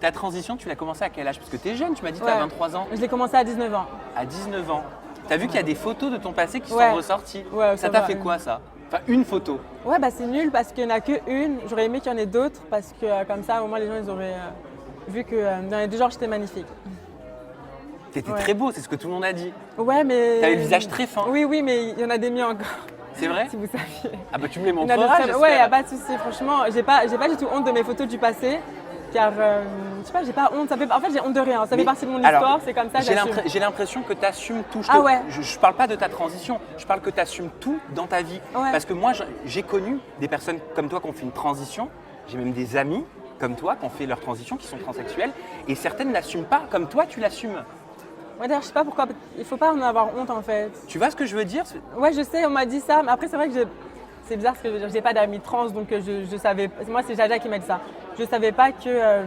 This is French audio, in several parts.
Ta transition, tu l'as commencé à quel âge? Parce que tu es jeune, tu m'as dit que tu as 23 ans. Je l'ai commencé à 19 ans. À 19 ans. Tu as vu qu'il y a des photos de ton passé qui sont ressorties. Ouais, ça t'a fait quoi ça? Enfin, une photo. Ouais, bah c'est nul parce qu'il n'y en a qu'une. J'aurais aimé qu'il y en ait d'autres parce que comme ça, au moins les gens ils auraient vu que dans les deux genres j'étais magnifique. T'étais très beau, c'est ce que tout le monde a dit. Ouais, mais. T'avais le visage très fin. Oui, mais il y en a des mieux encore. C'est vrai? Si vous saviez. Ah bah tu me les montreras, j'espère. Ouais, y a pas de souci. Franchement, j'ai pas du tout honte de mes photos du passé. Car, je sais pas, j'ai pas honte. En fait, j'ai honte de rien. Ça fait partie de mon histoire, c'est comme ça, j'assume. J'ai l'impression que tu assumes tout. Je parle pas de ta transition, je parle que tu assumes tout dans ta vie. Ouais. Parce que moi, j'ai connu des personnes comme toi qui ont fait une transition. J'ai même des amis comme toi qui ont fait leur transition, qui sont transsexuels. Et certaines n'assument pas, comme toi, tu l'assumes. Ouais, d'ailleurs, je sais pas pourquoi. Il faut pas en avoir honte, en fait. Tu vois ce que je veux dire? Ouais, je sais, on m'a dit ça. Mais après, c'est vrai que c'est bizarre ce que je veux dire. J'ai pas d'amis trans, donc je savais. Moi, c'est Jaja qui m'a dit ça. Je savais pas que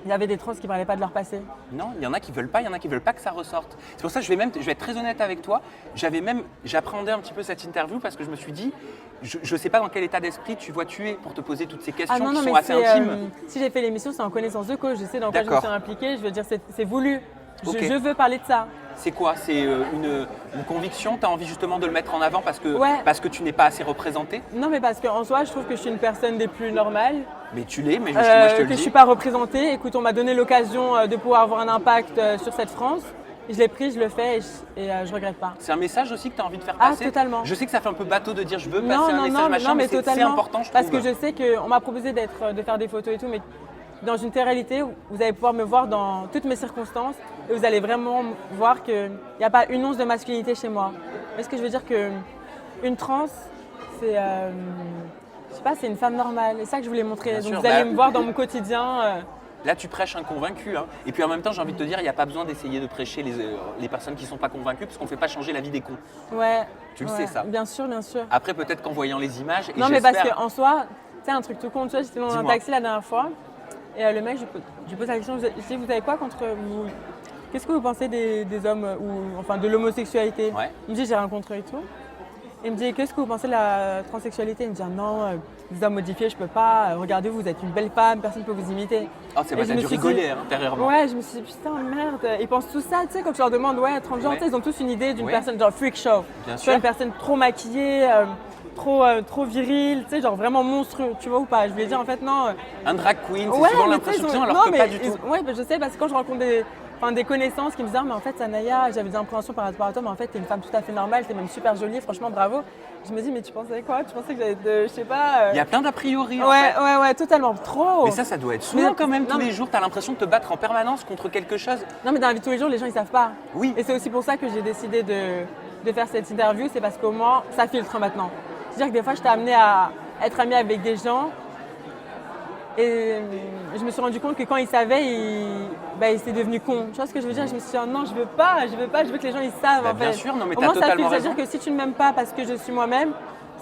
il y avait des trans qui parlaient pas de leur passé. Non, il y en a qui veulent pas, il y en a qui veulent pas que ça ressorte. C'est pour ça que je vais être très honnête avec toi. J'appréhendais un petit peu cette interview parce que je me suis dit, je sais pas dans quel état d'esprit tu es pour te poser toutes ces questions qui sont assez intimes. Si j'ai fait l'émission, c'est en connaissance de cause. Je sais dans quoi je me suis impliquée. Je veux dire, c'est voulu. Okay. Je veux parler de ça. C'est quoi? C'est une conviction? Tu as envie justement de le mettre en avant parce que tu n'es pas assez représentée? Non, mais parce qu'en soi, je trouve que je suis une personne des plus normales. Mais tu l'es, mais justement, moi je te le dis. Que je ne suis pas représentée. Écoute, on m'a donné l'occasion de pouvoir avoir un impact sur cette France. Je l'ai pris, je le fais et je ne regrette pas. C'est un message aussi que tu as envie de faire passer? Ah, totalement. Je sais que ça fait un peu bateau de dire je veux passer un message, machin, mais c'est important, je trouve. Parce que je sais qu'on m'a proposé de faire des photos et tout, mais dans une telle réalité, vous allez pouvoir me voir dans toutes mes circonstances et vous allez vraiment voir qu'il n'y a pas une once de masculinité chez moi. Est-ce que je veux dire qu'une trans, c'est je sais pas, c'est une femme normale. C'est ça que je voulais montrer. Bien donc sûr, vous allez me voir dans mon quotidien. Là, tu prêches un convaincu. Hein. Et puis en même temps, j'ai envie de te dire, il n'y a pas besoin d'essayer de prêcher les personnes qui ne sont pas convaincues parce qu'on ne fait pas changer la vie des cons. Ouais. Tu le sais, ça. Bien sûr, bien sûr. Après, peut-être qu'en voyant les images. Non, mais parce qu'en soi, tu sais, un truc tout con, tu vois, j'étais dans un taxi la dernière fois. Et le mec, je lui pose la question, je dis, vous avez quoi contre vous? Qu'est-ce que vous pensez des hommes, ou enfin de l'homosexualité? Il me dit, j'ai rien contre et tout. Il me dit, qu'est-ce que vous pensez de la transsexualité? Il me dit, non, des hommes modifiés, je peux pas. Regardez, vous êtes une belle femme, personne ne peut vous imiter. Oh, c'est vrai, t'as dû rigoler intérieurement. Ouais, je me suis dit, putain, merde. Ils pensent tout ça, tu sais, quand tu leur demandes, ouais, transgenre, ils ont tous une idée d'une personne, genre freak show. Bien tu sûr. vois, une personne trop maquillée. Trop viril, tu sais, genre vraiment monstrueux, tu vois ou pas? Je lui ai dit en fait non. Un drag queen, c'est souvent l'impression, alors que pas du tout. Ouais, je sais, parce que quand je rencontre des connaissances qui me disent, mais en fait, Sanaya, j'avais des appréhensions par rapport à toi, mais en fait, t'es une femme tout à fait normale, t'es même super jolie, franchement, bravo. Je me dis, mais tu pensais quoi? Tu pensais que j'allais je sais pas. Il y a plein d'a priori. Ouais, totalement, trop. Mais ça doit être saoulant quand même, tous les jours, t'as l'impression de te battre en permanence contre quelque chose. Non, mais dans la vie de tous les jours, les gens, ils savent pas. Oui. Et c'est aussi pour ça que j'ai décidé de faire cette interview, c'est parce qu'au moins, ça filtre maintenant. C'est-à-dire que des fois, je t'ai amené à être amie avec des gens et je me suis rendu compte que quand ils savaient, ils étaient devenus cons. Tu vois ce que je veux dire? Je me suis dit, oh non, je veux que les gens ils savent. Bien sûr, non mais au t'as moins, totalement raison. C'est-à-dire que si tu ne m'aimes pas parce que je suis moi-même,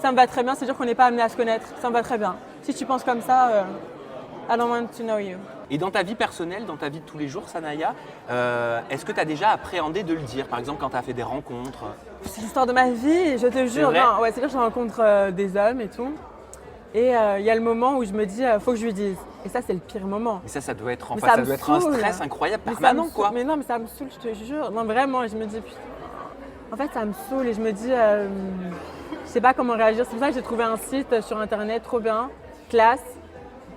ça me va très bien, c'est-à-dire qu'on n'est pas amené à se connaître, ça me va très bien. Si tu penses comme ça, I don't want to know you. Et dans ta vie personnelle, dans ta vie de tous les jours, Sanaya, est-ce que tu as déjà appréhendé de le dire? Par exemple, quand tu as fait des rencontres? C'est l'histoire de ma vie, je te jure. C'est-à-dire que je rencontre des hommes et tout. Et il y a le moment où je me dis, faut que je lui dise. Et ça, c'est le pire moment. Mais ça doit être, ça doit être un stress incroyable, permanent, quoi. Mais non, mais ça me saoule, je te jure. Non, vraiment, je me dis, putain. En fait, ça me saoule et je me dis, je sais pas comment réagir. C'est pour ça que j'ai trouvé un site sur Internet, trop bien, classe.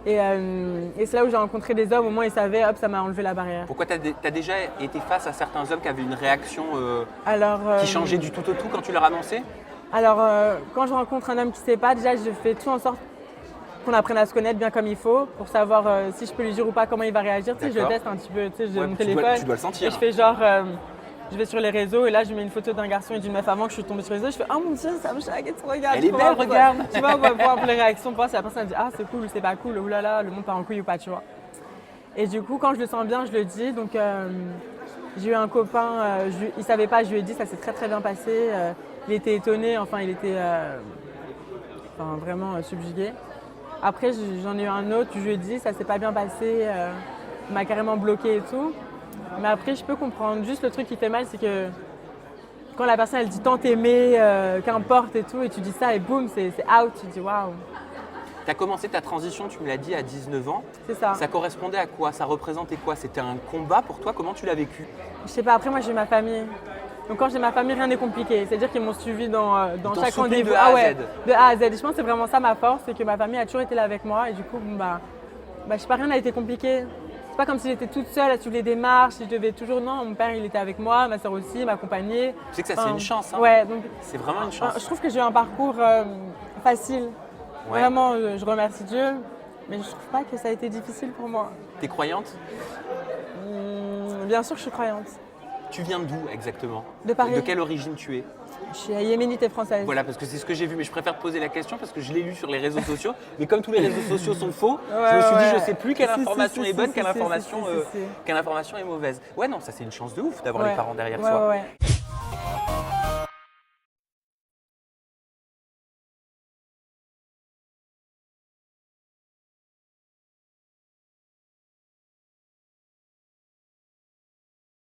Et c'est là où j'ai rencontré des hommes, au moins ils savaient, hop, ça m'a enlevé la barrière. Pourquoi tu as déjà été face à certains hommes qui avaient une réaction qui changeait du tout au tout quand tu leur annonçais? Alors, quand je rencontre un homme qui ne sait pas, déjà je fais tout en sorte qu'on apprenne à se connaître bien comme il faut, pour savoir si je peux lui dire ou pas comment il va réagir. Tu sais, je teste un petit peu, tu sais, j'ai mon téléphone. Tu dois le sentir. Et je fais genre, je vais sur les réseaux et là je mets une photo d'un garçon et d'une meuf avant que je suis tombée sur les réseaux. Je fais, oh mon dieu, ça me chaque, tu regardes. Elle est belle, regarde. Tu vois, on va voir les réactions, pour voir si la personne dit, ah c'est cool ou c'est pas cool, oulala, le monde part en couille ou pas, tu vois. Et du coup, quand je le sens bien, je le dis. Donc, j'ai eu un copain, il savait pas, je lui ai dit, ça s'est très très bien passé. Il était étonné, enfin il était vraiment subjugué. Après, j'en ai eu un autre, je lui ai dit, ça s'est pas bien passé, il m'a carrément bloqué et tout. Mais après, je peux comprendre. Juste le truc qui fait mal, c'est que quand la personne elle dit tant t'aimer, qu'importe et tout, et tu dis ça et boum, c'est out, tu dis waouh. Tu as commencé ta transition, tu me l'as dit, à 19 ans. C'est ça. Ça correspondait à quoi? Ça représentait quoi? C'était un combat pour toi? Comment tu l'as vécu? Je sais pas, après moi j'ai ma famille. Donc quand j'ai ma famille, rien n'est compliqué. C'est-à-dire qu'ils m'ont suivi dans chaque rendez-vous. De A à Z. De A à Z. Et je pense que c'est vraiment ça ma force, c'est que ma famille a toujours été là avec moi. Et du coup, je sais pas, rien n'a été compliqué. C'est pas comme si j'étais toute seule à suivre les démarches. Je devais toujours, non, mon père il était avec moi, ma soeur aussi, m'accompagnait. Tu sais que ça c'est une chance. Hein. Ouais, donc c'est vraiment une chance. Je trouve que j'ai eu un parcours facile. Ouais. Vraiment, je remercie Dieu. Mais je trouve pas que ça a été difficile pour moi. T'es croyante? Bien sûr que je suis croyante. Tu viens d'où exactement? De Paris. De quelle origine tu es? Je suis yéménite et française. Voilà, parce que c'est ce que j'ai vu, mais je préfère poser la question parce que je l'ai lu sur les réseaux sociaux. Mais comme tous les réseaux sociaux sont faux, je me suis dit, je ne sais plus quelle information est bonne, quelle information est mauvaise. Ouais, non, ça c'est une chance de ouf d'avoir les parents derrière soi. Ouais.